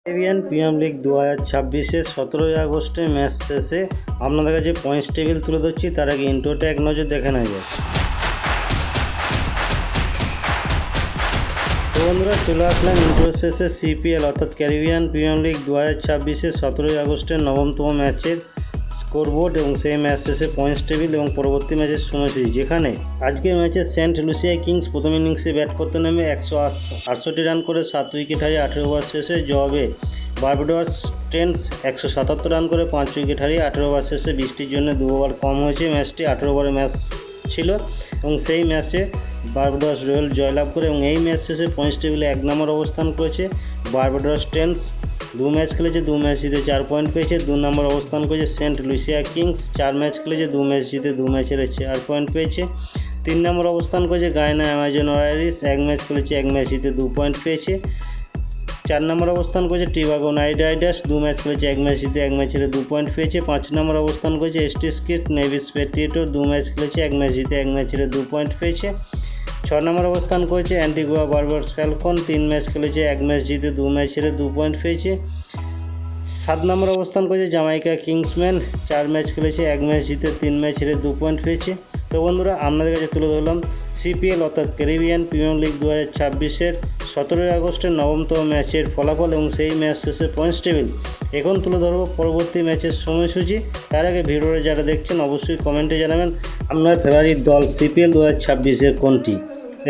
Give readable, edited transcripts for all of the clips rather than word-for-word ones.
Caribbean premier league 2026-এর 17 আগস্টে match শেষে আপনাদের কাছে পয়েন্টস টেবিল তুলে ধরছি। তার আগে ইন্ট্রোটা এক নজর দেখে নেওয়া যায়। তো বন্ধুরা, চলে আসলাম ইন্ট্রো শেষে সিপিএল অর্থাৎ ক্যারিবিয়ান প্রিমিয়ার লিগ 2026-এর 17 আগস্টের 9তম ম্যাচের স্কোরবোর্ড এবং সেই ম্যাচ শেষে পয়েন্টস টেবিল এবং পরবর্তী ম্যাচের সময়সূচি। যেখানে আজকের ম্যাচে সেন্ট লুসিয়া কিংস প্রথম ইনিংসে ব্যাট করতে নেমে 168 রান করে 7 উইকেট হারিয়ে 18 ওভার শেষে জবাবে বার্বাডোস টেন্স 177 রান করে 5 উইকেট হারিয়ে 18 ওভার শেষে বৃষ্টির জন্য 2 ওভার কম হয়েছে। ম্যাচটি 18 ওভারের ম্যাচ ছিল এবং সেই ম্যাচে বার্বাডোস রয়্যাল জয়লাভ করে এবং এই ম্যাচ শেষে পয়েন্টস টেবিলে 1 নম্বর অবস্থান করেছে। বার্বাডোস টেন্স 2 ম্যাচ খেলেছে, 2 ম্যাচ জিতে 4 পয়েন্ট পেয়েছে। 2 নম্বর অবস্থান করেছে সেন্ট লুসিয়া কিংস, 4 ম্যাচ খেলেছে, 2 ম্যাচ জিতে 2 ম্যাচ হেরে 4 পয়েন্ট পেয়েছে। 3 নম্বর অবস্থান করেছে গায়ানা অ্যামাজন ওয়ারিয়র্স, 1 ম্যাচ খেলেছে, 1 ম্যাচ জিতে 2 পয়েন্ট পেয়েছে। 4 নম্বর অবস্থান করেছে ট্রিবাগো নাইট রাইডার্স, 2 ম্যাচ খেলেছে, 1 ম্যাচ জিতে 1 ম্যাচ হেরে 2 পয়েন্ট পেয়েছে। 5 নম্বর অবস্থান করেছে এসটিস্কিট নেভিস পেট্রিয়ট, 2 ম্যাচ খেলেছে, 1 ম্যাচ জিতে 1 ম্যাচ হেরে 2 পয়েন্ট পেয়েছে। 6 নম্বর অবস্থান করেছে অ্যান্টিগুয়া বারবারস ফ্যালকন, 3 ম্যাচ খেলেছে, 1 ম্যাচ জিতে 2 ম্যাচ হেরে 2 পয়েন্ট পেয়েছে। 7 নম্বর অবস্থান করেছে জামাইকা কিংসম্যান, 4 ম্যাচ খেলেছে, 1 ম্যাচ জিতে 3 ম্যাচ হেরে 2 পয়েন্ট পেয়েছে। তো বন্ধুরা, আপনাদের কাছে তুলে ধরলাম সিপিএল অর্থাৎ ক্যারিবিয়ান প্রিমিয়ার লিগ 2026-এর 17 আগস্টের 9তম ম্যাচের ফলাফল এবং সেই ম্যাচ শেষে পয়েন্টস টেবিল। এখন তুলে ধরবো পরবর্তী ম্যাচের সময়সূচি। তার আগে ভিডিওটা যারা দেখছেন অবশ্যই কমেন্টে জানাবেন আপনার ফেভারিট দল সিপিএল 2026-এর কোনটি।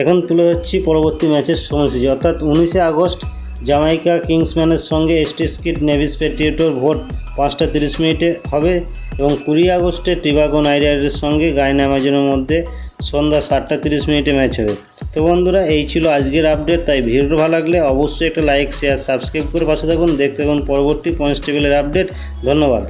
এখন তুলে ধরছি পরবর্তী ম্যাচের সময়সূচি। অর্থাৎ 19 আগস্ট জামাইকা কিংসম্যানের সঙ্গে এসটিস্কিট নেভিস পেট্রিয়টের ভোট 5:30 হবে এবং 20 আগস্টে ট্রিবাগো নাইট রাইডার্সের সঙ্গে গায়ানা অ্যামাজনের মধ্যে সন্ধ্যা 7:30 ম্যাচ হবে। তো বন্ধুরা, এই ছিল আজকের আপডেট। তাই ভিডিও ভালো লাগলে অবশ্যই একটা লাইক, শেয়ার, সাবস্ক্রাইব করে পাশে থাকুন। দেখতে থাকুন পরবর্তী পয়েন্টস টেবিলের আপডেট। ধন্যবাদ।